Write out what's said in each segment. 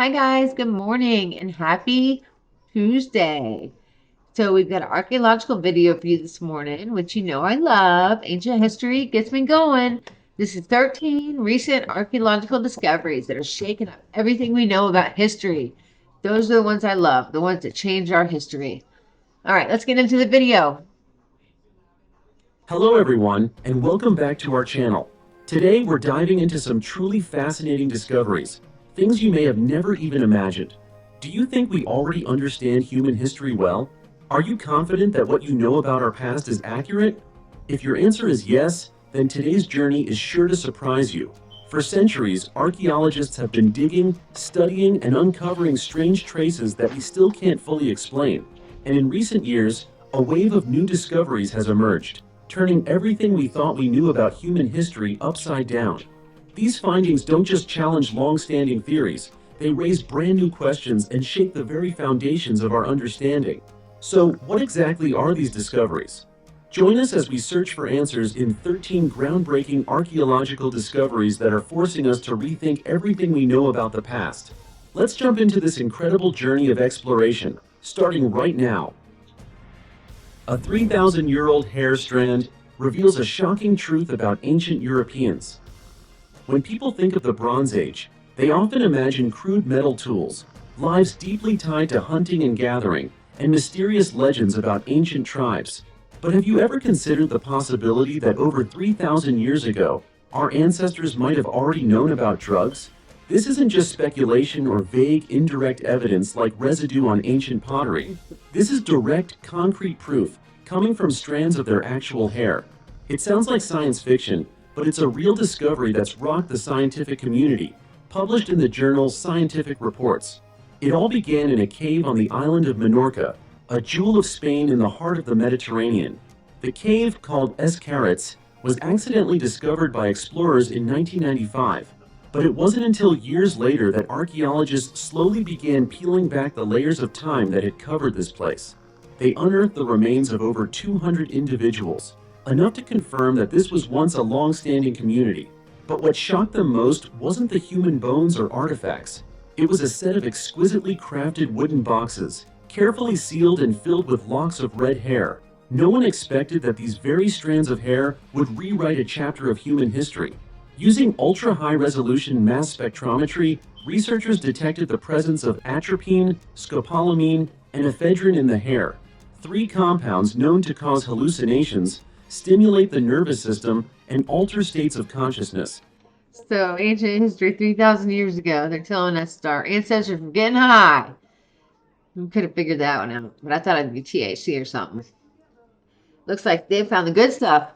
Hi guys, good morning and happy Tuesday. So we've got an archaeological video for you this morning, which you know I love. Ancient history gets me going. This is 13 recent archaeological discoveries that are shaking up everything we know about history. Those are the ones I love, the ones that change our history. All right, let's get into the video. Hello everyone, and welcome back to our channel. Today we're diving into some truly fascinating discoveries, things you may have never even imagined. Do you think we already understand human history well? Are you confident that what you know about our past is accurate? If your answer is yes, then today's journey is sure to surprise you. For centuries, archaeologists have been digging, studying, and uncovering strange traces that we still can't fully explain. And in recent years, a wave of new discoveries has emerged, turning everything we thought we knew about human history upside down. These findings don't just challenge long-standing theories, they raise brand new questions and shake the very foundations of our understanding. So, what exactly are these discoveries? Join us as we search for answers in 13 groundbreaking archaeological discoveries that are forcing us to rethink everything we know about the past. Let's jump into this incredible journey of exploration, starting right now. A 3,000-year-old hair strand reveals a shocking truth about ancient Europeans. When people think of the Bronze Age, they often imagine crude metal tools, lives deeply tied to hunting and gathering, and mysterious legends about ancient tribes. But have you ever considered the possibility that over 3,000 years ago, our ancestors might have already known about drugs? This isn't just speculation or vague, indirect evidence like residue on ancient pottery. This is direct, concrete proof coming from strands of their actual hair. It sounds like science fiction, but it's a real discovery that's rocked the scientific community, published in the journal Scientific Reports. It all began in a cave on the island of Minorca, a jewel of Spain in the heart of the Mediterranean. The cave, called Escarats, was accidentally discovered by explorers in 1995. But it wasn't until years later that archaeologists slowly began peeling back the layers of time that had covered this place. They unearthed the remains of over 200 individuals, enough to confirm that this was once a long-standing community. But what shocked them most wasn't the human bones or artifacts. It was a set of exquisitely crafted wooden boxes, carefully sealed and filled with locks of red hair. No one expected that these very strands of hair would rewrite a chapter of human history. Using ultra-high-resolution mass spectrometry, researchers detected the presence of atropine, scopolamine, and ephedrine in the hair, three compounds known to cause hallucinations, stimulate the nervous system, and alter states of consciousness. So ancient history 3,000 years ago, they're telling us that our ancestors were getting high. We could have figured that one out, but I thought it'd be THC or something. Looks like they found the good stuff.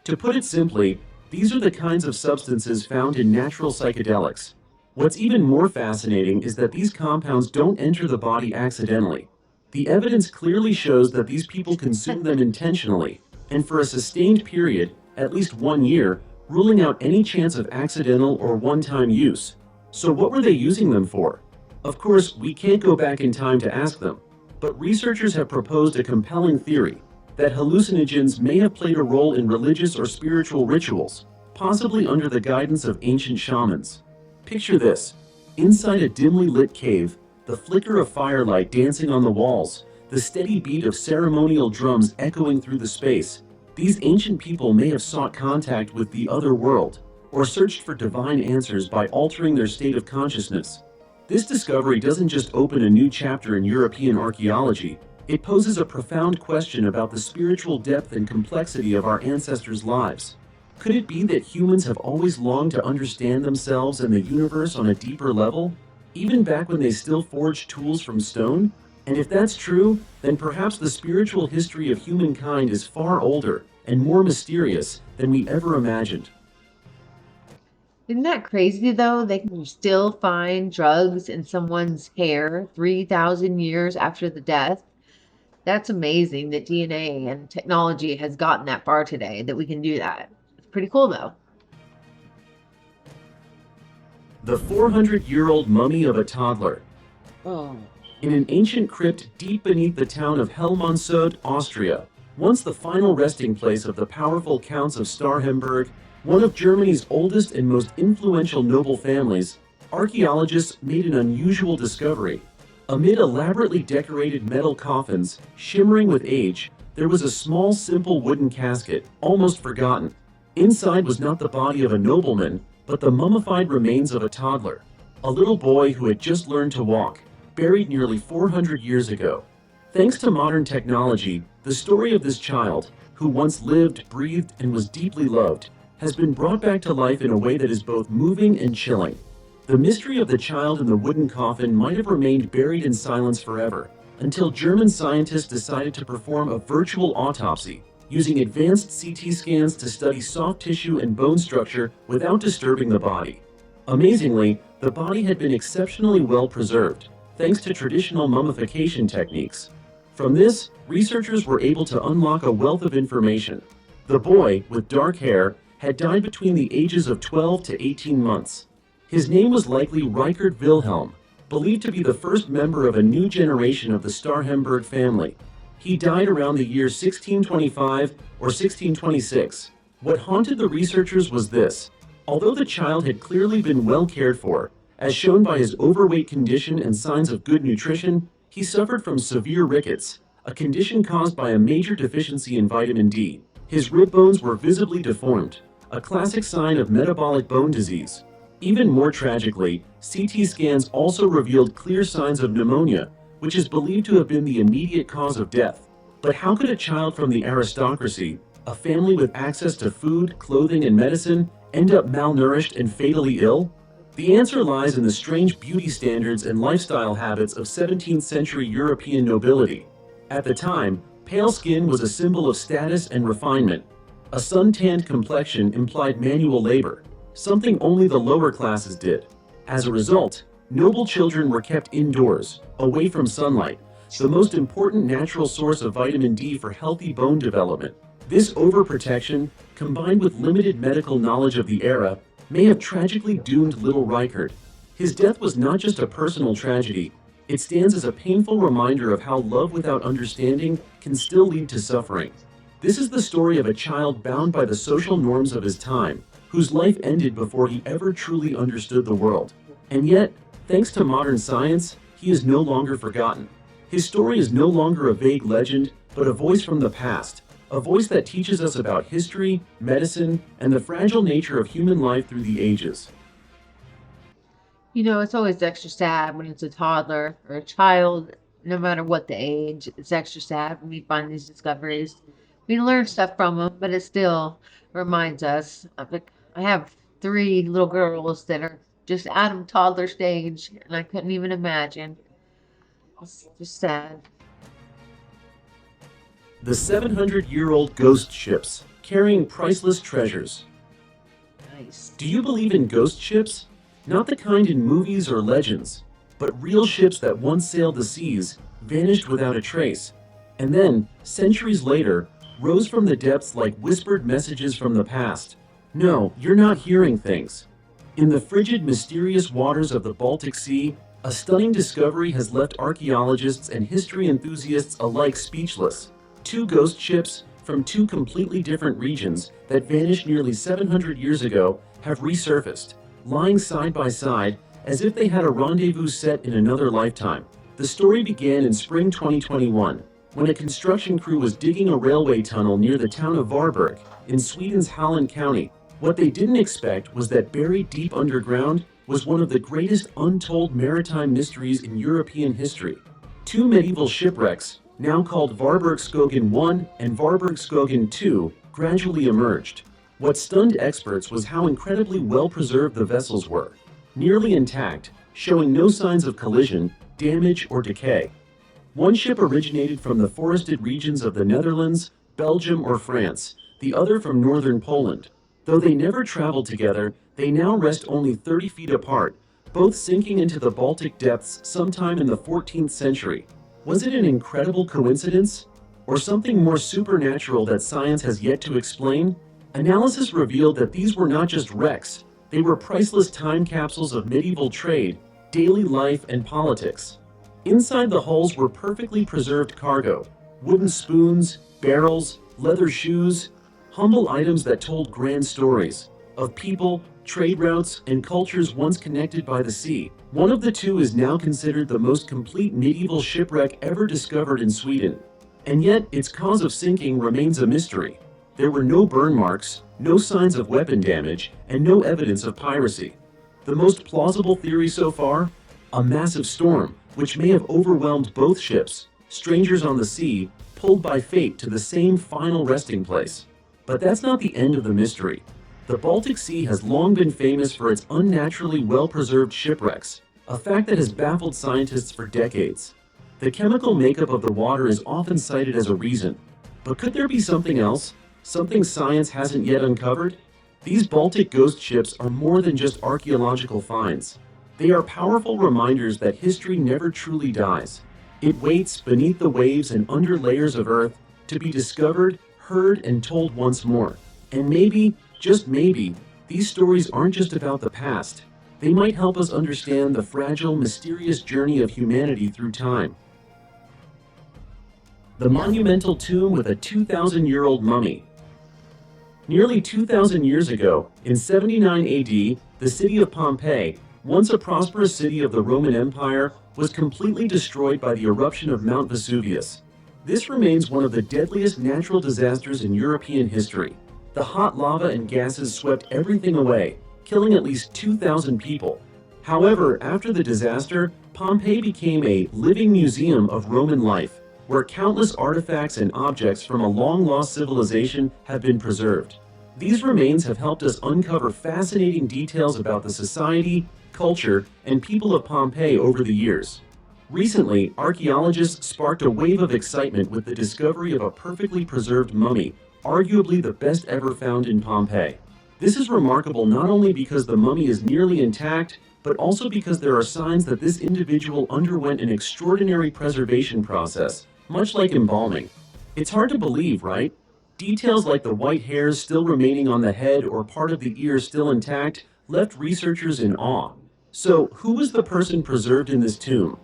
To put it simply, these are the kinds of substances found in natural psychedelics. What's even more fascinating is that these compounds don't enter the body accidentally. The evidence clearly shows that these people consume them intentionally, and for a sustained period, at least 1 year, ruling out any chance of accidental or one-time use. So what were they using them for? Of course, we can't go back in time to ask them, but researchers have proposed a compelling theory that hallucinogens may have played a role in religious or spiritual rituals, possibly under the guidance of ancient shamans. Picture this: inside a dimly lit cave, the flicker of firelight dancing on the walls, the steady beat of ceremonial drums echoing through the space. These ancient people may have sought contact with the other world, or searched for divine answers by altering their state of consciousness. This discovery doesn't just open a new chapter in European archaeology, it poses a profound question about the spiritual depth and complexity of our ancestors' lives. Could it be that humans have always longed to understand themselves and the universe on a deeper level, even back when they still forged tools from stone? And if that's true, then perhaps the spiritual history of humankind is far older and more mysterious than we ever imagined. Isn't that crazy though? They can still find drugs in someone's hair 3,000 years after the death. That's amazing that DNA and technology has gotten that far today that we can do that. It's pretty cool though. The 400-year-old mummy of a toddler. Oh. In an ancient crypt deep beneath the town of Hellmonsod, Austria, once the final resting place of the powerful Counts of Starhemberg, one of Germany's oldest and most influential noble families, Archaeologists made an unusual discovery. Amid elaborately decorated metal coffins, shimmering with age, there was a small, simple wooden casket, almost forgotten. Inside was not the body of a nobleman, but the mummified remains of a toddler, a little boy who had just learned to walk, buried nearly 400 years ago. Thanks to modern technology, the story of this child, who once lived, breathed, and was deeply loved, has been brought back to life in a way that is both moving and chilling. The mystery of the child in the wooden coffin might have remained buried in silence forever, until German scientists decided to perform a virtual autopsy, using advanced CT scans to study soft tissue and bone structure without disturbing the body. Amazingly, the body had been exceptionally well preserved, thanks to traditional mummification techniques. From this, researchers were able to unlock a wealth of information. The boy, with dark hair, had died between the ages of 12 to 18 months. His name was likely Reichard Wilhelm, believed to be the first member of a new generation of the Starhemberg family. He died around the year 1625 or 1626. What haunted the researchers was this. Although the child had clearly been well cared for, as shown by his overweight condition and signs of good nutrition, he suffered from severe rickets, a condition caused by a major deficiency in vitamin D. His rib bones were visibly deformed, a classic sign of metabolic bone disease. Even more tragically, CT scans also revealed clear signs of pneumonia, which is believed to have been the immediate cause of death. But how could a child from the aristocracy, a family with access to food, clothing, and medicine, end up malnourished and fatally ill? The answer lies in the strange beauty standards and lifestyle habits of 17th century European nobility. At the time, pale skin was a symbol of status and refinement. A sun-tanned complexion implied manual labor, something only the lower classes did. As a result, noble children were kept indoors, away from sunlight, the most important natural source of vitamin D for healthy bone development. This overprotection, combined with limited medical knowledge of the era, may have tragically doomed little Reichard. His death was not just a personal tragedy, it stands as a painful reminder of how love without understanding can still lead to suffering. This is the story of a child bound by the social norms of his time, whose life ended before he ever truly understood the world. And yet, thanks to modern science, he is no longer forgotten. His story is no longer a vague legend, but a voice from the past, a voice that teaches us about history, medicine, and the fragile nature of human life through the ages. You know, it's always extra sad when it's a toddler or a child, no matter what the age. It's extra sad when we find these discoveries. We learn stuff from them, but it still reminds us of it. I have three little girls that are just out of toddler stage, and I couldn't even imagine. It's just sad. The 700-year-old ghost ships, carrying priceless treasures. Nice. Do you believe in ghost ships? Not the kind in movies or legends, but real ships that once sailed the seas, vanished without a trace, and then, centuries later, rose from the depths like whispered messages from the past. No, you're not hearing things. In the frigid, mysterious waters of the Baltic Sea, a stunning discovery has left archaeologists and history enthusiasts alike speechless. Two ghost ships from two completely different regions that vanished nearly 700 years ago have resurfaced, lying side by side as if they had a rendezvous set in another lifetime. The story began in spring 2021, when a construction crew was digging a railway tunnel near the town of Varberg in Sweden's Halland County. What they didn't expect was that buried deep underground was one of the greatest untold maritime mysteries in European history. Two medieval shipwrecks, now called Varbergskogen I and Varbergskogen II, gradually emerged. What stunned experts was how incredibly well-preserved the vessels were, nearly intact, showing no signs of collision, damage, or decay. One ship originated from the forested regions of the Netherlands, Belgium, or France, the other from northern Poland. Though they never traveled together, they now rest only 30 feet apart, both sinking into the Baltic depths sometime in the 14th century. Was it an incredible coincidence? Or something more supernatural that science has yet to explain? Analysis revealed that these were not just wrecks, they were priceless time capsules of medieval trade, daily life, and politics. Inside the hulls were perfectly preserved cargo, wooden spoons, barrels, leather shoes, humble items that told grand stories. of people, trade routes, and cultures once connected by the sea. One of the two is now considered the most complete medieval shipwreck ever discovered in Sweden. And yet, its cause of sinking remains a mystery. There were no burn marks, no signs of weapon damage, and no evidence of piracy. The most plausible theory so far? A massive storm, which may have overwhelmed both ships, strangers on the sea, pulled by fate to the same final resting place. But that's not the end of the mystery. The Baltic Sea has long been famous for its unnaturally well-preserved shipwrecks, a fact that has baffled scientists for decades. The chemical makeup of the water is often cited as a reason. But could there be something else? Something science hasn't yet uncovered? These Baltic ghost ships are more than just archaeological finds. They are powerful reminders that history never truly dies. It waits beneath the waves and under layers of earth to be discovered, heard, and told once more. And maybe, just maybe, these stories aren't just about the past. They might help us understand the fragile, mysterious journey of humanity through time. The monumental tomb with a 2,000-year-old mummy. Nearly 2,000 years ago, in 79 AD, the city of Pompeii, once a prosperous city of the Roman Empire, was completely destroyed by the eruption of Mount Vesuvius. This remains one of the deadliest natural disasters in European history. The hot lava and gases swept everything away, killing at least 2,000 people. However, after the disaster, Pompeii became a living museum of Roman life, where countless artifacts and objects from a long-lost civilization have been preserved. These remains have helped us uncover fascinating details about the society, culture, and people of Pompeii over the years. Recently, archaeologists sparked a wave of excitement with the discovery of a perfectly preserved mummy, arguably the best ever found in Pompeii. This is remarkable not only because the mummy is nearly intact, but also because there are signs that this individual underwent an extraordinary preservation process, much like embalming. It's hard to believe, right? Details like the white hairs still remaining on the head or part of the ear still intact left researchers in awe. So, who was the person preserved in this tomb?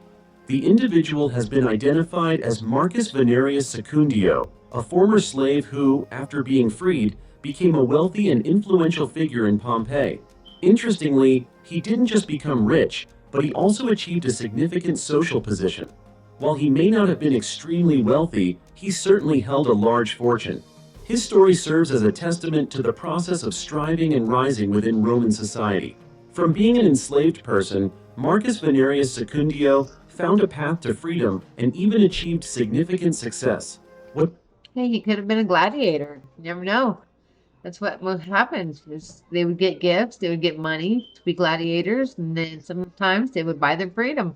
The individual has been identified as Marcus Venerius Secundio, a former slave who, after being freed, became a wealthy and influential figure in Pompeii. Interestingly, he didn't just become rich, but he also achieved a significant social position. While he may not have been extremely wealthy, he certainly held a large fortune. His story serves as a testament to the process of striving and rising within Roman society. From being an enslaved person, Marcus Venerius Secundio found a path to freedom and even achieved significant success. Hey, he could have been a gladiator. You never know. That's what happened. Is they would get gifts, they would get money to be gladiators, and then sometimes they would buy their freedom.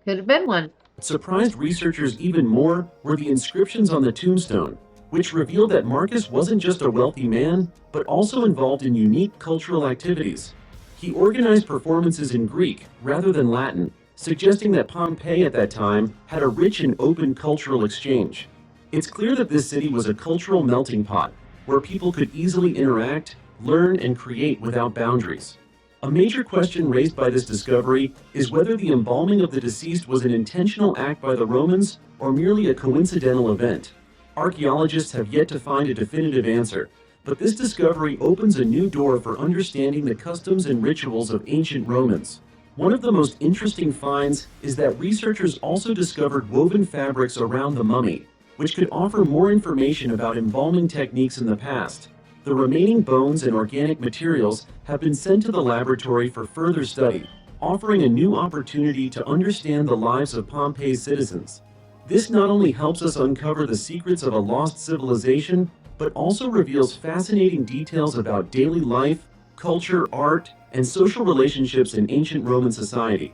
Could have been one. What surprised researchers even more were the inscriptions on the tombstone, which revealed that Marcus wasn't just a wealthy man, but also involved in unique cultural activities. He organized performances in Greek rather than Latin, suggesting that Pompeii at that time had a rich and open cultural exchange. It's clear that this city was a cultural melting pot, where people could easily interact, learn, and create without boundaries. A major question raised by this discovery is whether the embalming of the deceased was an intentional act by the Romans or merely a coincidental event. Archaeologists have yet to find a definitive answer, but this discovery opens a new door for understanding the customs and rituals of ancient Romans. One of the most interesting finds is that researchers also discovered woven fabrics around the mummy, which could offer more information about embalming techniques in the past. The remaining bones and organic materials have been sent to the laboratory for further study, offering a new opportunity to understand the lives of Pompeii's citizens. This not only helps us uncover the secrets of a lost civilization, but also reveals fascinating details about daily life, culture, art, and social relationships in ancient Roman society.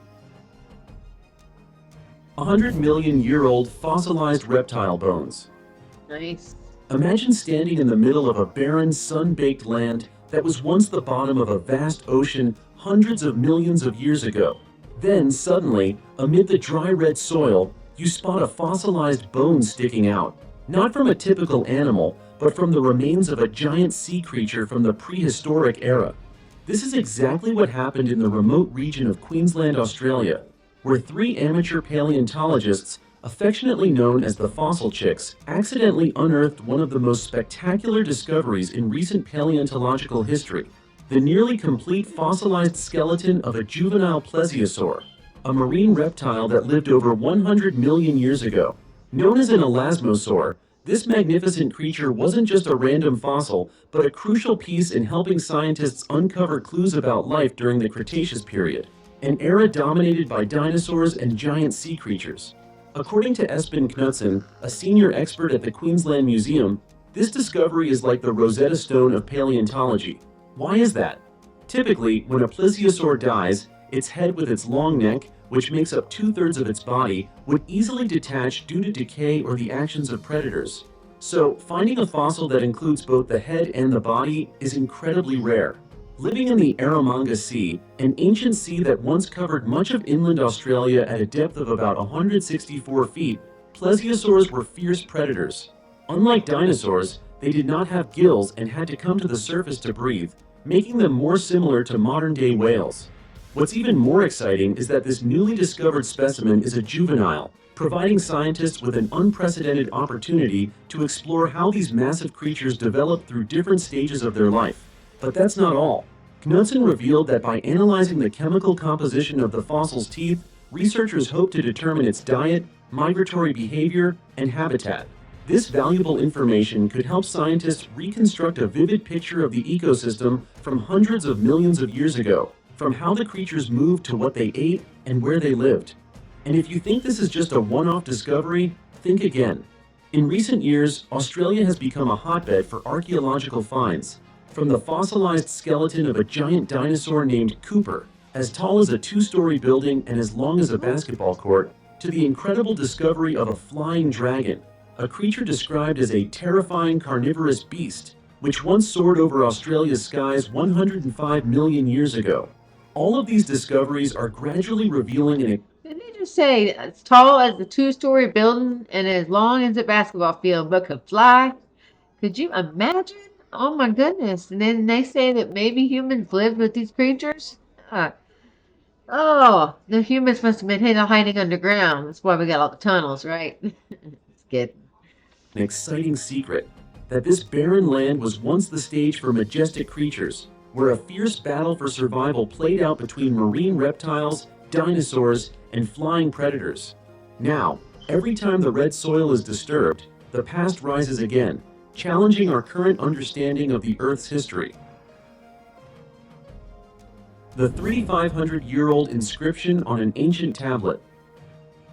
100-million-year-old fossilized reptile bones. Nice. Imagine standing in the middle of a barren, sun-baked land that was once the bottom of a vast ocean hundreds of millions of years ago. Then, suddenly, amid the dry red soil, you spot a fossilized bone sticking out, not from a typical animal, but from the remains of a giant sea creature from the prehistoric era. This is exactly what happened in the remote region of Queensland, Australia, where 3 amateur paleontologists, affectionately known as the Fossil Chicks, accidentally unearthed one of the most spectacular discoveries in recent paleontological history. the nearly complete fossilized skeleton of a juvenile plesiosaur, a marine reptile that lived over 100 million years ago. Known as an elasmosaur, this magnificent creature wasn't just a random fossil, but a crucial piece in helping scientists uncover clues about life during the Cretaceous period, an era dominated by dinosaurs and giant sea creatures. According to Espen Knudsen, a senior expert at the Queensland Museum, this discovery is like the Rosetta Stone of paleontology. Why is that? Typically, when a plesiosaur dies, its head with its long neck, which makes up 2/3 of its body, would easily detach due to decay or the actions of predators. So, finding a fossil that includes both the head and the body is incredibly rare. Living in the Eromanga Sea, an ancient sea that once covered much of inland Australia at a depth of about 164 feet, plesiosaurs were fierce predators. Unlike dinosaurs, they did not have gills and had to come to the surface to breathe, making them more similar to modern-day whales. What's even more exciting is that this newly discovered specimen is a juvenile, providing scientists with an unprecedented opportunity to explore how these massive creatures develop through different stages of their life. But that's not all. Knudsen revealed that by analyzing the chemical composition of the fossil's teeth, researchers hope to determine its diet, migratory behavior, and habitat. This valuable information could help scientists reconstruct a vivid picture of the ecosystem from hundreds of millions of years ago, from how the creatures moved to what they ate and where they lived. And if you think this is just a one-off discovery, think again. In recent years, Australia has become a hotbed for archaeological finds, from the fossilized skeleton of a giant dinosaur named Cooper, as tall as a 2-story building and as long as a basketball court, to the incredible discovery of a flying dragon, a creature described as a terrifying carnivorous beast, which once soared over Australia's skies 105 million years ago. All of these discoveries are gradually revealing an... Didn't they just say as tall as a 2-story building and as long as a basketball field, but could fly? Could you imagine? Oh my goodness. And then they say that maybe humans lived with these creatures? Oh, the humans must have been hiding underground. That's why we got all the tunnels, right? It's good. An exciting secret, that this barren land was once the stage for majestic creatures, where a fierce battle for survival played out between marine reptiles, dinosaurs, and flying predators. Now, every time the red soil is disturbed, the past rises again, challenging our current understanding of the Earth's history. The 3,500-year-old inscription on an ancient tablet.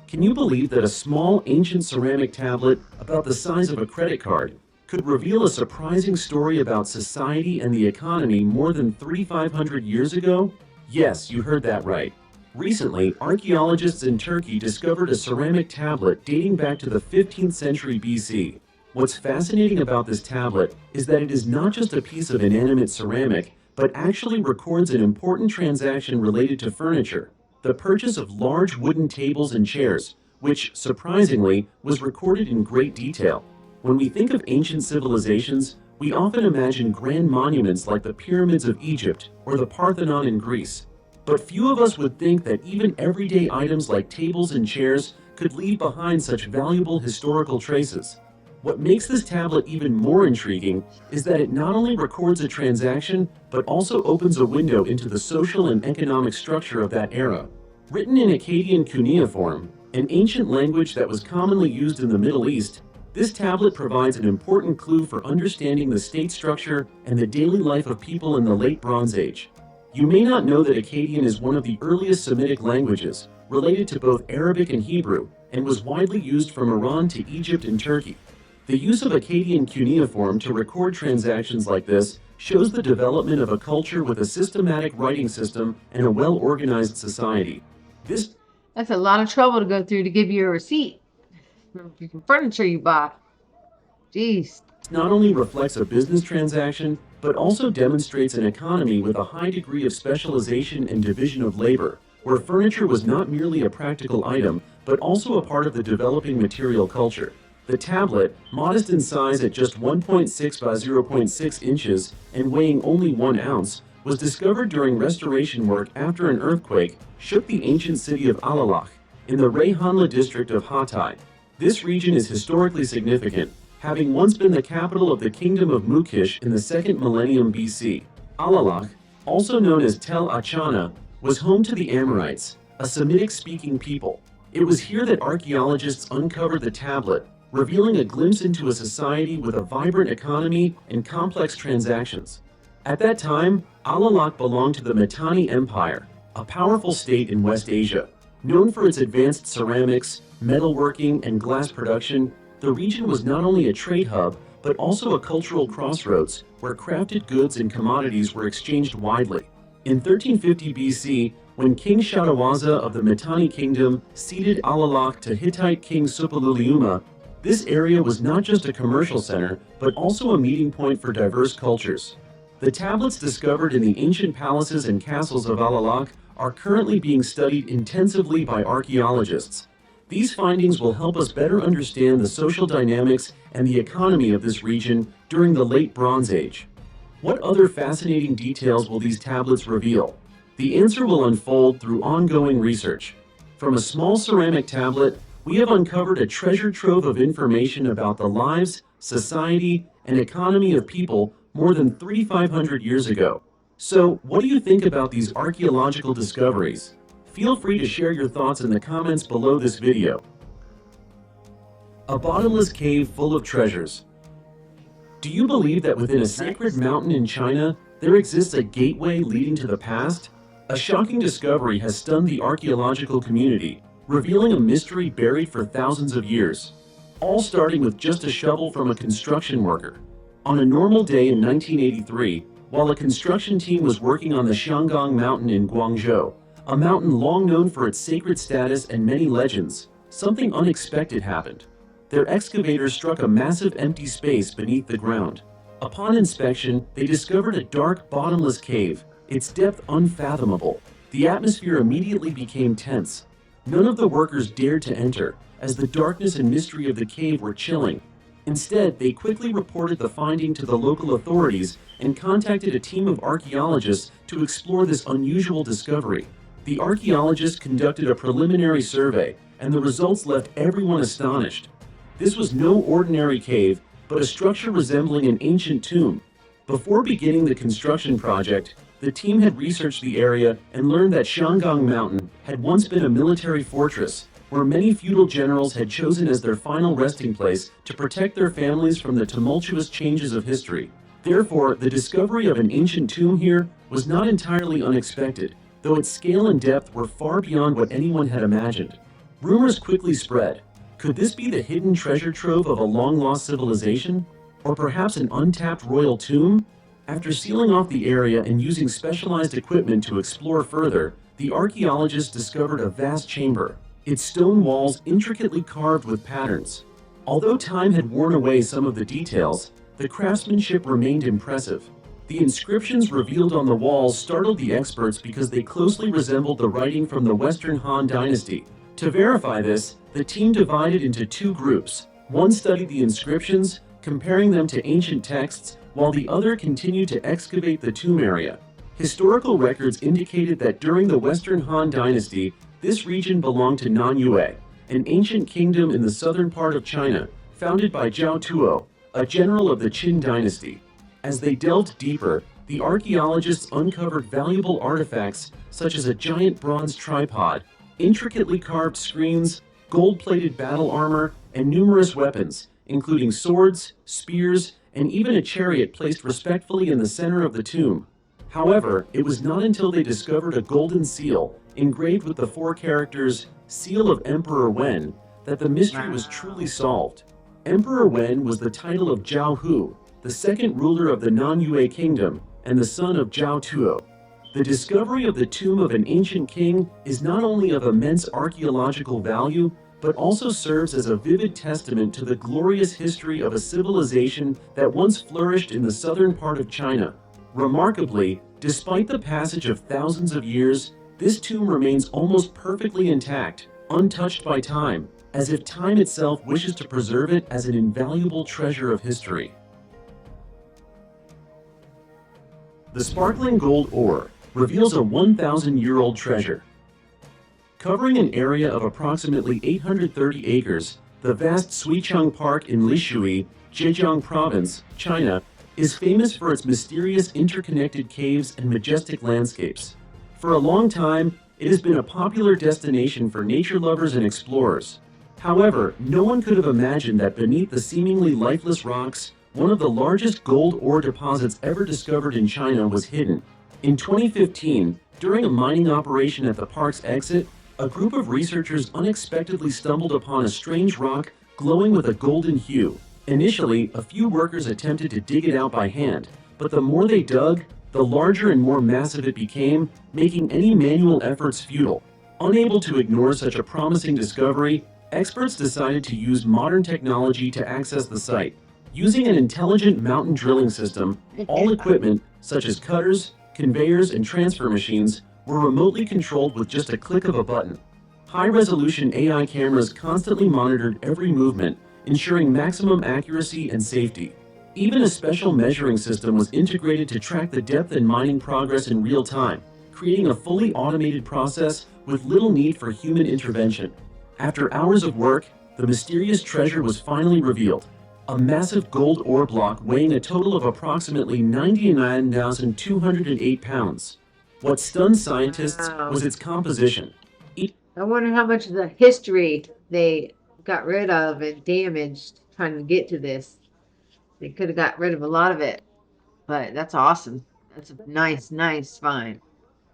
Can you believe that a small ancient ceramic tablet about the size of a credit card could reveal a surprising story about society and the economy more than 3,500 years ago? Yes, you heard that right. Recently, archaeologists in Turkey discovered a ceramic tablet dating back to the 15th century BC. What's fascinating about this tablet is that it is not just a piece of inanimate ceramic, but actually records an important transaction related to furniture, the purchase of large wooden tables and chairs, which, surprisingly, was recorded in great detail. When we think of ancient civilizations, we often imagine grand monuments like the pyramids of Egypt or the Parthenon in Greece. But few of us would think that even everyday items like tables and chairs could leave behind such valuable historical traces. What makes this tablet even more intriguing is that it not only records a transaction, but also opens a window into the social and economic structure of that era. Written in Akkadian cuneiform, an ancient language that was commonly used in the Middle East, this tablet provides an important clue for understanding the state structure and the daily life of people in the Late Bronze Age. You may not know that Akkadian is one of the earliest Semitic languages, related to both Arabic and Hebrew, and was widely used from Iran to Egypt and Turkey. The use of Akkadian cuneiform to record transactions like this shows the development of a culture with a systematic writing system and a well-organized society. That's a lot of trouble to go through to give you a receipt for furniture you bought. Jeez. Not only reflects a business transaction, but also demonstrates an economy with a high degree of specialization and division of labor, where furniture was not merely a practical item, but also a part of the developing material culture. The tablet, modest in size at just 1.6 by 0.6 inches and weighing only 1 ounce, was discovered during restoration work after an earthquake shook the ancient city of Alalakh in the Reyhanli district of Hatay. This region is historically significant, having once been the capital of the kingdom of Mukish in the 2nd millennium BC. Alalakh, also known as Tel Achana, was home to the Amorites, a Semitic-speaking people. It was here that archaeologists uncovered the tablet, revealing a glimpse into a society with a vibrant economy and complex transactions. At that time, Alalak belonged to the Mitanni Empire, a powerful state in West Asia. Known for its advanced ceramics, metalworking, and glass production, the region was not only a trade hub, but also a cultural crossroads where crafted goods and commodities were exchanged widely. In 1350 BC, when King Shadawaza of the Mitanni Kingdom ceded Alalak to Hittite King Suppiluliuma, this area was not just a commercial center, but also a meeting point for diverse cultures. The tablets discovered in the ancient palaces and castles of Alalak are currently being studied intensively by archaeologists. These findings will help us better understand the social dynamics and the economy of this region during the Late Bronze Age. What other fascinating details will these tablets reveal? The answer will unfold through ongoing research. From a small ceramic tablet, we have uncovered a treasure trove of information about the lives, society, and economy of people more than 3,500 years ago. So, what do you think about these archaeological discoveries? Feel free to share your thoughts in the comments below this video. A bottomless cave full of treasures. Do you believe that within a sacred mountain in China, there exists a gateway leading to the past? A shocking discovery has stunned the archaeological community, revealing a mystery buried for thousands of years. All starting with just a shovel from a construction worker. On a normal day in 1983, while a construction team was working on the Shangang Mountain in Guangzhou, a mountain long known for its sacred status and many legends, something unexpected happened. Their excavator struck a massive empty space beneath the ground. Upon inspection, they discovered a dark, bottomless cave, its depth unfathomable. The atmosphere immediately became tense. None of the workers dared to enter, as the darkness and mystery of the cave were chilling. Instead, they quickly reported the finding to the local authorities and contacted a team of archaeologists to explore this unusual discovery. The archaeologists conducted a preliminary survey, and the results left everyone astonished. This was no ordinary cave, but a structure resembling an ancient tomb. Before beginning the construction project, the team had researched the area and learned that Shangang Mountain had once been a military fortress, where many feudal generals had chosen as their final resting place to protect their families from the tumultuous changes of history. Therefore, the discovery of an ancient tomb here was not entirely unexpected, though its scale and depth were far beyond what anyone had imagined. Rumors quickly spread. Could this be the hidden treasure trove of a long-lost civilization? Or perhaps an untapped royal tomb? After sealing off the area and using specialized equipment to explore further, the archaeologists discovered a vast chamber, its stone walls intricately carved with patterns. Although time had worn away some of the details, the craftsmanship remained impressive. The inscriptions revealed on the walls startled the experts because they closely resembled the writing from the Western Han Dynasty. To verify this, the team divided into two groups. One studied the inscriptions, comparing them to ancient texts, while the other continued to excavate the tomb area. Historical records indicated that during the Western Han Dynasty, this region belonged to Nanyue, an ancient kingdom in the southern part of China, founded by Zhao Tuo, a general of the Qin dynasty. As they delved deeper, the archaeologists uncovered valuable artifacts such as a giant bronze tripod, intricately carved screens, gold-plated battle armor, and numerous weapons, including swords, spears, and even a chariot placed respectfully in the center of the tomb. However, it was not until they discovered a golden seal, engraved with the four characters, Seal of Emperor Wen, that the mystery was truly solved. Emperor Wen was the title of Zhao Hu, the second ruler of the Nanyue Kingdom, and the son of Zhao Tuo. The discovery of the tomb of an ancient king is not only of immense archaeological value, but also serves as a vivid testament to the glorious history of a civilization that once flourished in the southern part of China. Remarkably, despite the passage of thousands of years, this tomb remains almost perfectly intact, untouched by time, as if time itself wishes to preserve it as an invaluable treasure of history. The sparkling gold ore reveals a 1,000-year-old treasure. Covering an area of approximately 830 acres, the vast Suichang Park in Lishui, Zhejiang Province, China, is famous for its mysterious interconnected caves and majestic landscapes. For a long time, it has been a popular destination for nature lovers and explorers. However, no one could have imagined that beneath the seemingly lifeless rocks, one of the largest gold ore deposits ever discovered in China was hidden. In 2015, during a mining operation at the park's exit, a group of researchers unexpectedly stumbled upon a strange rock glowing with a golden hue. Initially, a few workers attempted to dig it out by hand, but the more they dug, the larger and more massive it became, making any manual efforts futile. Unable to ignore such a promising discovery, experts decided to use modern technology to access the site. Using an intelligent mountain drilling system, all equipment, such as cutters, conveyors, and transfer machines, were remotely controlled with just a click of a button. High-resolution AI cameras constantly monitored every movement, ensuring maximum accuracy and safety. Even a special measuring system was integrated to track the depth and mining progress in real time, creating a fully automated process with little need for human intervention. After hours of work, the mysterious treasure was finally revealed. A massive gold ore block weighing a total of approximately 99,208 pounds. What stunned scientists was its composition. I wonder how much of the history they got rid of and damaged trying to get to this. They could have got rid of a lot of it, but that's awesome. That's a nice find.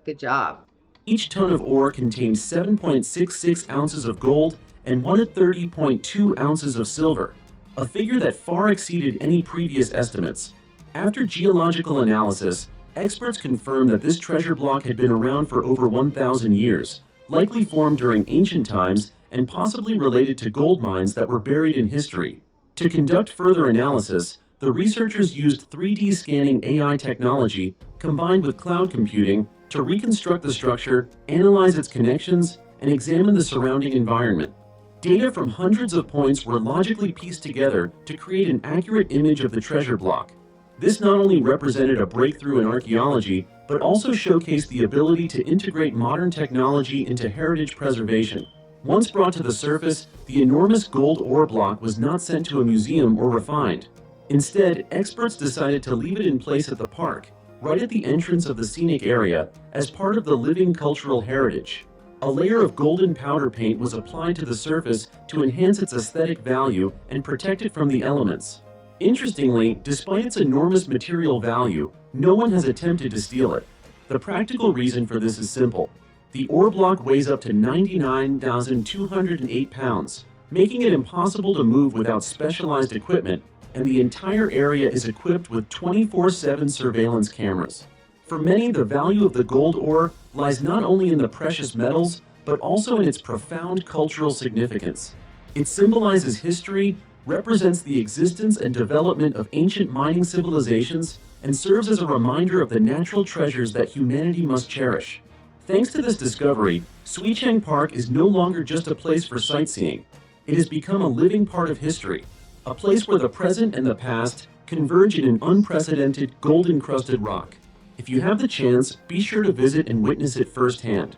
Good job. Each ton of ore contained 7.66 ounces of gold and 130.2 ounces of silver, a figure that far exceeded any previous estimates. After geological analysis, experts confirmed that this treasure block had been around for over 1,000 years, likely formed during ancient times and possibly related to gold mines that were buried in history. To conduct further analysis, the researchers used 3D scanning AI technology combined with cloud computing to reconstruct the structure, analyze its connections, and examine the surrounding environment. Data from hundreds of points were logically pieced together to create an accurate image of the treasure block. This not only represented a breakthrough in archaeology, but also showcased the ability to integrate modern technology into heritage preservation. Once brought to the surface, the enormous gold ore block was not sent to a museum or refined. Instead, experts decided to leave it in place at the park, right at the entrance of the scenic area, as part of the living cultural heritage. A layer of golden powder paint was applied to the surface to enhance its aesthetic value and protect it from the elements. Interestingly, despite its enormous material value, no one has attempted to steal it. The practical reason for this is simple. The ore block weighs up to 99,208 pounds, making it impossible to move without specialized equipment, and the entire area is equipped with 24/7 surveillance cameras. For many, the value of the gold ore lies not only in the precious metals, but also in its profound cultural significance. It symbolizes history, represents the existence and development of ancient mining civilizations, and serves as a reminder of the natural treasures that humanity must cherish. Thanks to this discovery, Suicheng Park is no longer just a place for sightseeing. It has become a living part of history, a place where the present and the past converge in an unprecedented gold-encrusted rock. If you have the chance, be sure to visit and witness it firsthand.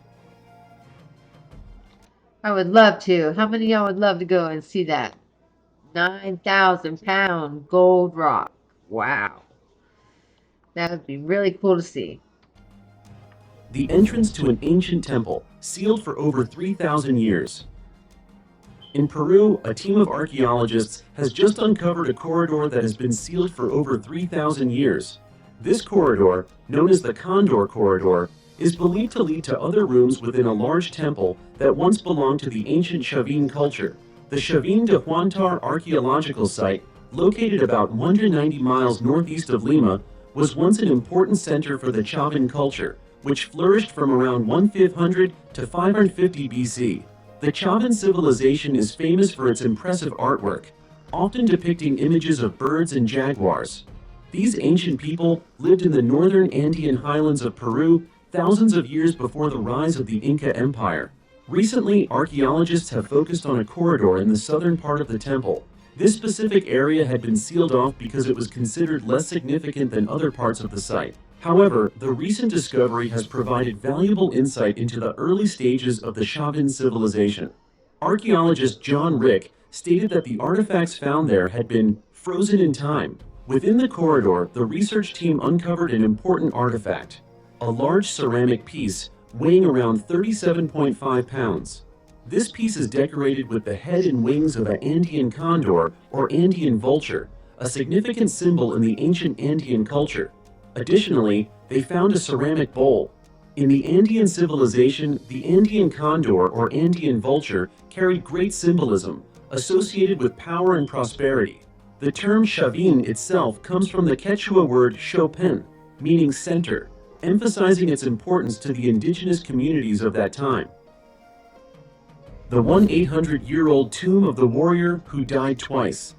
I would love to. How many of y'all would love to go and see that? 9,000-pound gold rock. Wow. That would be really cool to see. The entrance to an ancient temple, sealed for over 3,000 years. In Peru, a team of archaeologists has just uncovered a corridor that has been sealed for over 3,000 years. This corridor, known as the Condor Corridor, is believed to lead to other rooms within a large temple that once belonged to the ancient Chavin culture. The Chavin de Huantar archaeological site, located about 190 miles northeast of Lima, was once an important center for the Chavin culture, which flourished from around 1500 to 550 BC. The Chavin civilization is famous for its impressive artwork, often depicting images of birds and jaguars. These ancient people lived in the northern Andean highlands of Peru thousands of years before the rise of the Inca Empire. Recently, archaeologists have focused on a corridor in the southern part of the temple. This specific area had been sealed off because it was considered less significant than other parts of the site. However, the recent discovery has provided valuable insight into the early stages of the Chavin civilization. Archaeologist John Rick stated that the artifacts found there had been frozen in time, Within the corridor, the research team uncovered an important artifact, a large ceramic piece weighing around 37.5 pounds. This piece is decorated with the head and wings of an Andean condor or Andean vulture, a significant symbol in the ancient Andean culture. Additionally, they found a ceramic bowl. In the Andean civilization, the Andean condor or Andean vulture carried great symbolism, associated with power and prosperity. The term Chavin itself comes from the Quechua word Chopin, meaning center, emphasizing its importance to the indigenous communities of that time. The 1,800-year-old tomb of the warrior who died twice.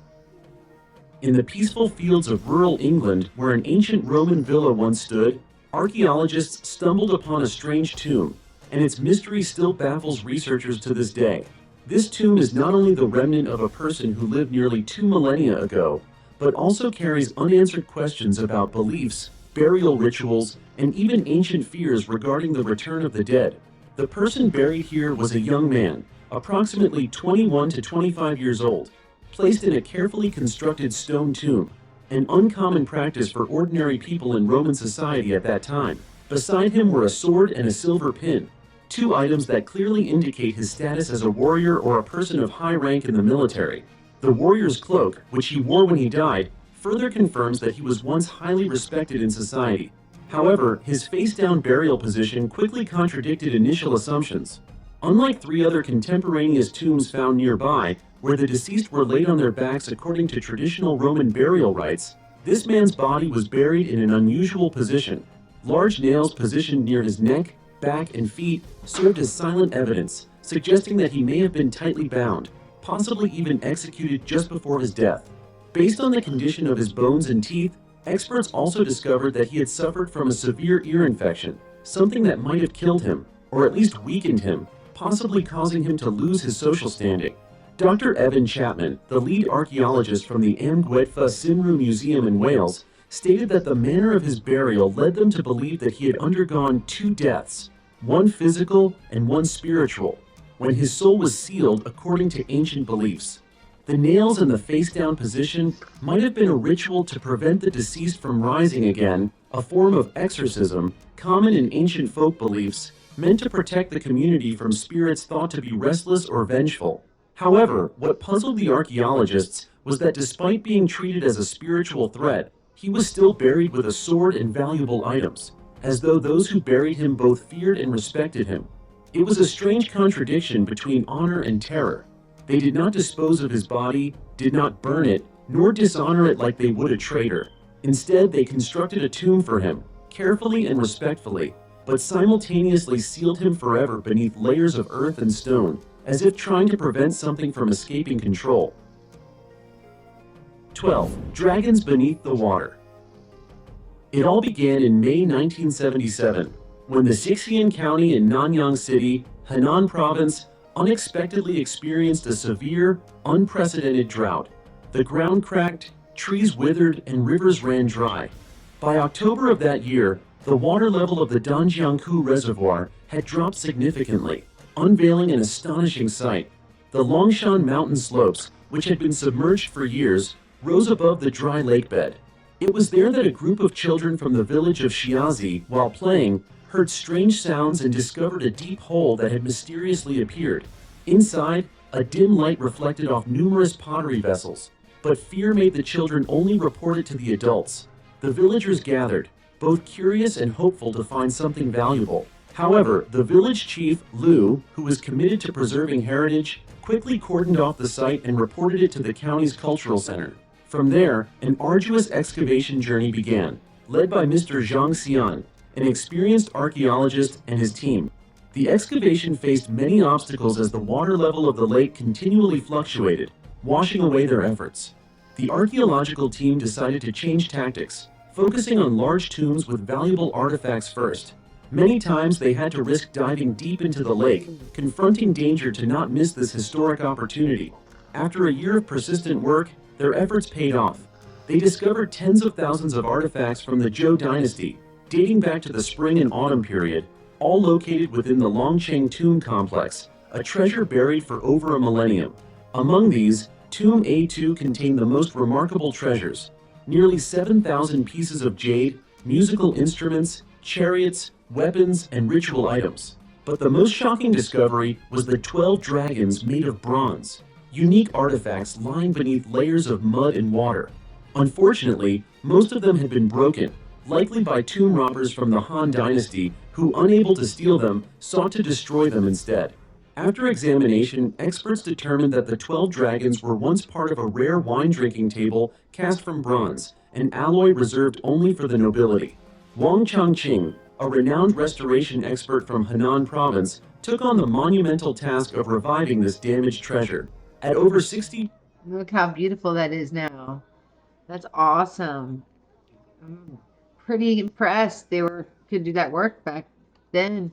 In the peaceful fields of rural England, where an ancient Roman villa once stood, archaeologists stumbled upon a strange tomb, and its mystery still baffles researchers to this day. This tomb is not only the remnant of a person who lived nearly 2 millennia ago, but also carries unanswered questions about beliefs, burial rituals, and even ancient fears regarding the return of the dead. The person buried here was a young man, approximately 21 to 25 years old, placed in a carefully constructed stone tomb, an uncommon practice for ordinary people in Roman society at that time. Beside him were a sword and a silver pin, two items that clearly indicate his status as a warrior or a person of high rank in the military. The warrior's cloak, which he wore when he died, further confirms that he was once highly respected in society. However, his face-down burial position quickly contradicted initial assumptions. Unlike 3 other contemporaneous tombs found nearby, where the deceased were laid on their backs according to traditional Roman burial rites, this man's body was buried in an unusual position. Large nails positioned near his neck, back, and feet served as silent evidence, suggesting that he may have been tightly bound, possibly even executed just before his death. Based on the condition of his bones and teeth, experts also discovered that he had suffered from a severe ear infection, something that might have killed him, or at least weakened him, possibly causing him to lose his social standing. Dr. Evan Chapman, the lead archaeologist from the Amgueddfa Cymru Museum in Wales, stated that the manner of his burial led them to believe that he had undergone 2 deaths, one physical and one spiritual, when his soul was sealed according to ancient beliefs. The nails in the face-down position might have been a ritual to prevent the deceased from rising again, a form of exorcism common in ancient folk beliefs, meant to protect the community from spirits thought to be restless or vengeful. However, what puzzled the archaeologists was that despite being treated as a spiritual threat, he was still buried with a sword and valuable items, as though those who buried him both feared and respected him. It was a strange contradiction between honor and terror. They did not dispose of his body, did not burn it, nor dishonor it like they would a traitor. Instead, they constructed a tomb for him, carefully and respectfully, but simultaneously sealed him forever beneath layers of earth and stone, as if trying to prevent something from escaping control. 12. Dragons beneath the water. It all began in May 1977, when the Sixian County in Nanyang City, Henan Province, unexpectedly experienced a severe, unprecedented drought. The ground cracked, trees withered, and rivers ran dry. By October of that year, the water level of the Danjiangkou Reservoir had dropped significantly, unveiling an astonishing sight. The Longshan mountain slopes, which had been submerged for years, rose above the dry lake bed. It was there that a group of children from the village of Shiazi, while playing, heard strange sounds and discovered a deep hole that had mysteriously appeared. Inside, a dim light reflected off numerous pottery vessels, but fear made the children only report it to the adults. The villagers gathered, both curious and hopeful to find something valuable. However, the village chief, Liu, who was committed to preserving heritage, quickly cordoned off the site and reported it to the county's cultural center. From there, an arduous excavation journey began, led by Mr. Zhang Xian, an experienced archaeologist, and his team. The excavation faced many obstacles as the water level of the lake continually fluctuated, washing away their efforts. The archaeological team decided to change tactics, focusing on large tombs with valuable artifacts first. Many times they had to risk diving deep into the lake, confronting danger to not miss this historic opportunity. After a year of persistent work, their efforts paid off. They discovered tens of thousands of artifacts from the Zhou dynasty, dating back to the spring and autumn period, all located within the Longcheng tomb complex, a treasure buried for over a millennium. Among these, Tomb A2 contained the most remarkable treasures. nearly 7,000 pieces of jade, musical instruments, chariots, weapons, and ritual items. But the most shocking discovery was the 12 dragons made of bronze, unique artifacts lying beneath layers of mud and water. Unfortunately, most of them had been broken, likely by tomb robbers from the Han Dynasty who, unable to steal them, sought to destroy them instead. After examination, experts determined that the 12 dragons were once part of a rare wine drinking table cast from bronze, an alloy reserved only for the nobility. Wang Changqing, a renowned restoration expert from Henan province, took on the monumental task of reviving this damaged treasure. At over 60 Look how beautiful that is now. That's awesome. I'm pretty impressed they could do that work back then.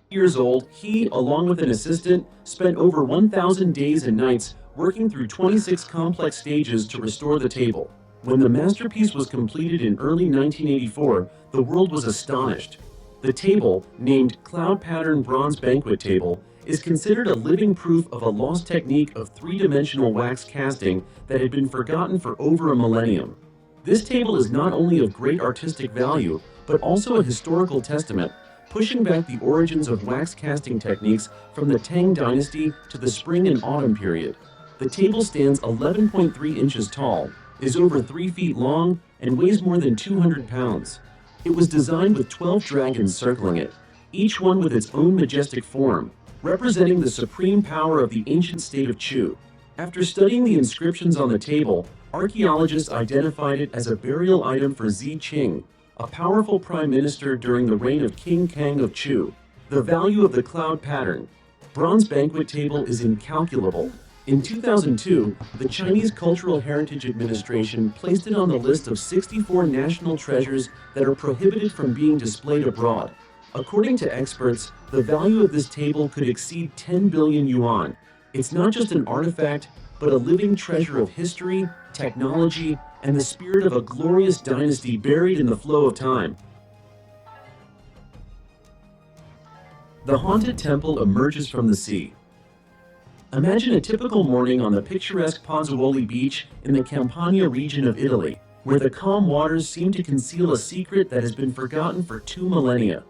years old, he, along with an assistant, spent over 1,000 days and nights working through 26 complex stages to restore the table. When the masterpiece was completed in early 1984, the world was astonished. The table, named Cloud Pattern Bronze Banquet Table, is considered a living proof of a lost technique of three-dimensional wax casting that had been forgotten for over a millennium. This table is not only of great artistic value, but also a historical testament, pushing back the origins of wax casting techniques from the Tang Dynasty to the Spring and Autumn period. The table stands 11.3 inches tall, is over 3 feet long, and weighs more than 200 pounds. It was designed with 12 dragons circling it, each one with its own majestic form, representing the supreme power of the ancient state of Chu. After studying the inscriptions on the table, archaeologists identified it as a burial item for Zi Qing, a powerful prime minister during the reign of King Kang of Chu. The value of the cloud pattern, bronze banquet table, is incalculable. In 2002, the Chinese Cultural Heritage Administration placed it on the list of 64 national treasures that are prohibited from being displayed abroad. According to experts, the value of this table could exceed 10 billion yuan. It's not just an artifact, but a living treasure of history, technology, and the spirit of a glorious dynasty buried in the flow of time. The haunted temple emerges from the sea. Imagine a typical morning on the picturesque Pozzuoli beach in the Campania region of Italy, where the calm waters seem to conceal a secret that has been forgotten for 2 millennia.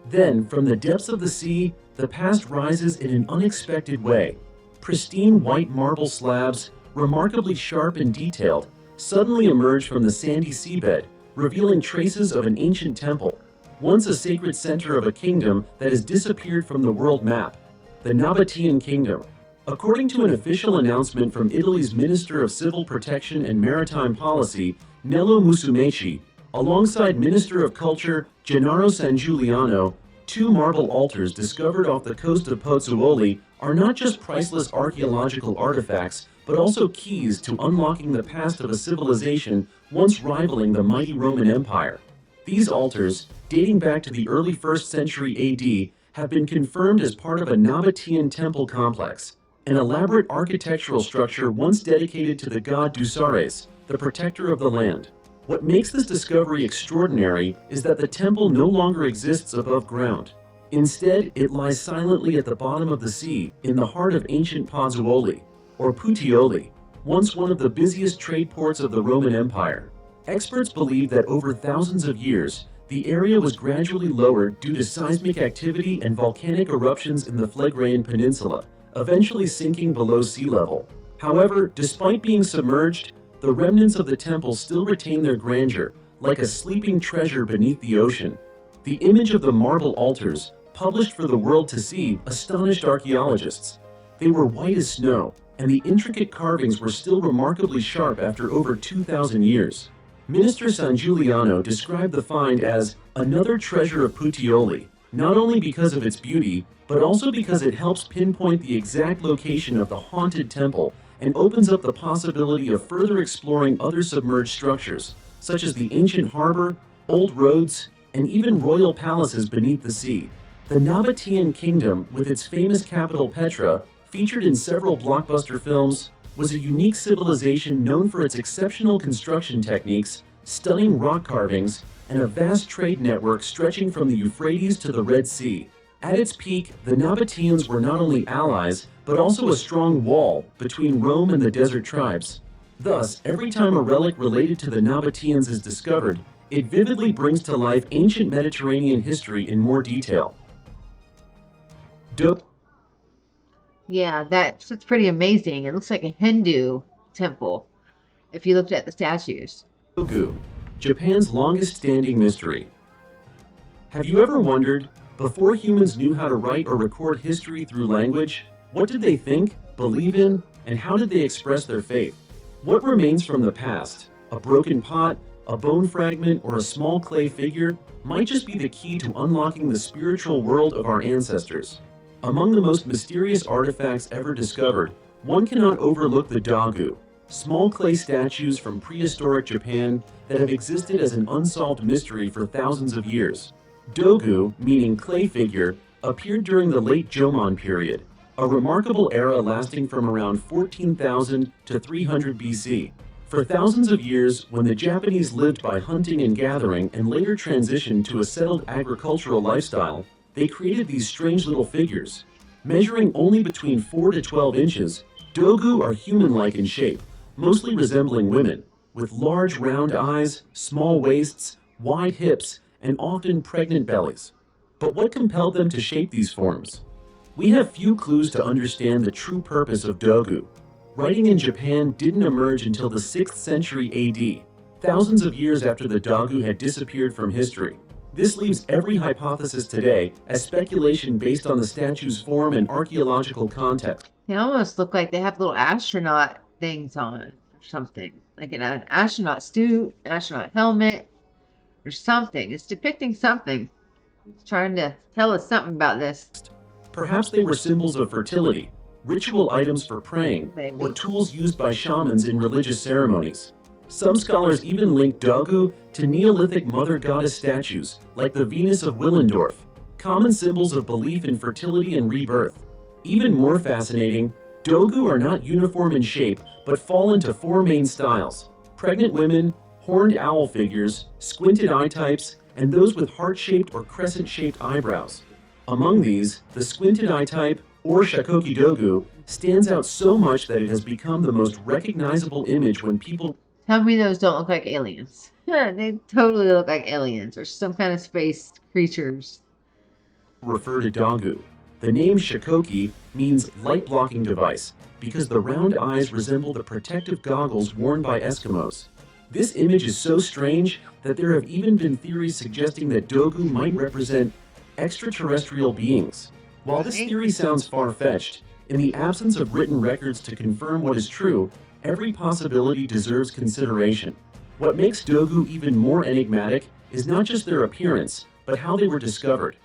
Then, from the depths of the sea, the past rises in an unexpected way. Pristine white marble slabs, remarkably sharp and detailed, suddenly emerge from the sandy seabed, revealing traces of an ancient temple, once a sacred center of a kingdom that has disappeared from the world map, the Nabatean Kingdom. According to an official announcement from Italy's Minister of Civil Protection and Maritime Policy, Nello Musumeci, alongside Minister of Culture Gennaro Sangiuliano, 2 marble altars discovered off the coast of Pozzuoli are not just priceless archaeological artifacts, but also keys to unlocking the past of a civilization once rivaling the mighty Roman Empire. These altars, dating back to the early 1st century AD, have been confirmed as part of a Nabatean temple complex, an elaborate architectural structure once dedicated to the god Dusares, the protector of the land. What makes this discovery extraordinary is that the temple no longer exists above ground. Instead, it lies silently at the bottom of the sea, in the heart of ancient Pozzuoli, or Puteoli, once one of the busiest trade ports of the Roman Empire. Experts believe that over thousands of years, the area was gradually lowered due to seismic activity and volcanic eruptions in the Phlegraean Peninsula, eventually sinking below sea level. However, despite being submerged, the remnants of the temple still retain their grandeur, like a sleeping treasure beneath the ocean. The image of the marble altars, published for the world to see, astonished archaeologists. They were white as snow, and the intricate carvings were still remarkably sharp after over 2,000 years. Minister Sangiuliano described the find as another treasure of Puteoli, not only because of its beauty, but also because it helps pinpoint the exact location of the haunted temple and opens up the possibility of further exploring other submerged structures, such as the ancient harbor, old roads, and even royal palaces beneath the sea. The Nabatean Kingdom, with its famous capital Petra, featured in several blockbuster films, was a unique civilization known for its exceptional construction techniques, stunning rock carvings, and a vast trade network stretching from the Euphrates to the Red Sea. At its peak, the Nabateans were not only allies, but also a strong wall between Rome and the desert tribes. Thus, every time a relic related to the Nabateans is discovered, it vividly brings to life ancient Mediterranean history in more detail. Yeah, that's pretty amazing. It looks like a Hindu temple if you looked at the statues. Dogu, Japan's longest standing mystery. Have you ever wondered, before humans knew how to write or record history through language, what did they think, believe in, and how did they express their faith? What remains from the past, a broken pot, a bone fragment, or a small clay figure, might just be the key to unlocking the spiritual world of our ancestors. Among the most mysterious artifacts ever discovered, one cannot overlook the Dagu, small clay statues from prehistoric Japan that have existed as an unsolved mystery for thousands of years. Dogu, meaning clay figure, appeared during the late Jomon period, a remarkable era lasting from around 14,000 to 300 BC. For thousands of years, when the Japanese lived by hunting and gathering and later transitioned to a settled agricultural lifestyle, they created these strange little figures. Measuring only between 4 to 12 inches, Dogu are human-like in shape, mostly resembling women, with large round eyes, small waists, wide hips, and often pregnant bellies. But what compelled them to shape these forms? We have few clues to understand the true purpose of Dogu. Writing in Japan didn't emerge until the 6th century AD, thousands of years after the Dagu had disappeared from history. This leaves every hypothesis today as speculation based on the statue's form and archaeological context. They almost look like they have little astronaut things on or something, like an astronaut suit, astronaut helmet, or something. It's depicting something. It's trying to tell us something about this. Perhaps they were symbols of fertility, ritual items for praying, Maybe. or tools used by shamans in religious ceremonies. Some scholars even link Dagu to Neolithic mother goddess statues, like the Venus of Willendorf, common symbols of belief in fertility and rebirth. Even more fascinating, Dogu are not uniform in shape, but fall into 4 main styles: pregnant women, horned owl figures, squinted eye types, and those with heart-shaped or crescent-shaped eyebrows. Among these, the squinted eye type, or Shakoki Dogu, stands out so much that it has become the most recognizable image when people Tell me those don't look like aliens. They totally look like aliens or some kind of space creatures. refer to Dagu. The name Shakoki means light-blocking device because the round eyes resemble the protective goggles worn by Eskimos. This image is so strange that there have even been theories suggesting that Dogu might represent extraterrestrial beings. While this theory sounds far-fetched, in the absence of written records to confirm what is true, every possibility deserves consideration. What makes Dogu even more enigmatic is not just their appearance, but how they were discovered.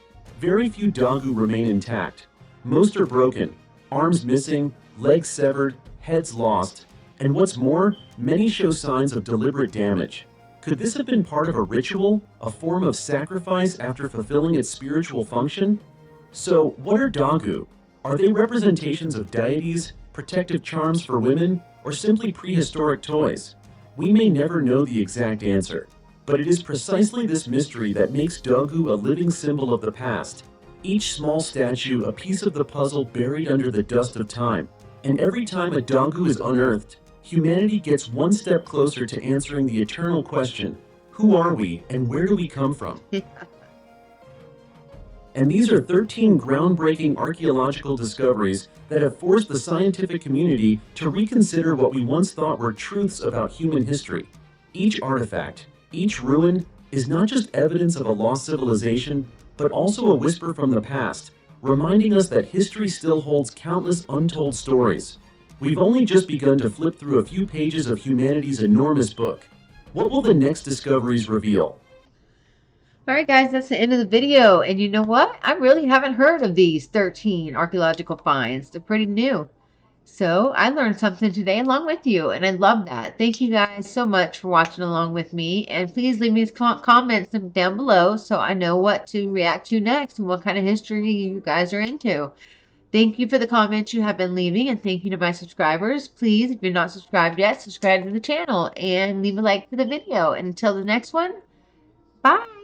Very few Dagu remain intact. Most are broken, arms missing, legs severed, heads lost, and what's more, many show signs of deliberate damage. Could this have been part of a ritual, a form of sacrifice after fulfilling its spiritual function? So, what are Dagu? Are they representations of deities, protective charms for women, or simply prehistoric toys? We may never know the exact answer, but it is precisely this mystery that makes Dagu a living symbol of the past. Each small statue a piece of the puzzle buried under the dust of time. And every time a Dagu is unearthed, humanity gets one step closer to answering the eternal question, who are we and where do we come from? And these are 13 groundbreaking archaeological discoveries that have forced the scientific community to reconsider what we once thought were truths about human history. Each artifact, each ruin, is not just evidence of a lost civilization, but also a whisper from the past, reminding us that history still holds countless untold stories. We've only just begun to flip through a few pages of humanity's enormous book. What will the next discoveries reveal? All right, guys, that's the end of the video. And you know what? I really haven't heard of these 13 archaeological finds. They're pretty new. So I learned something today along with you, and I love that. Thank you guys so much for watching along with me. And please leave me comments down below so I know what to react to next and what kind of history you guys are into. Thank you for the comments you have been leaving, and thank you to my subscribers. Please, if you're not subscribed yet, subscribe to the channel and leave a like for the video. And until the next one, bye.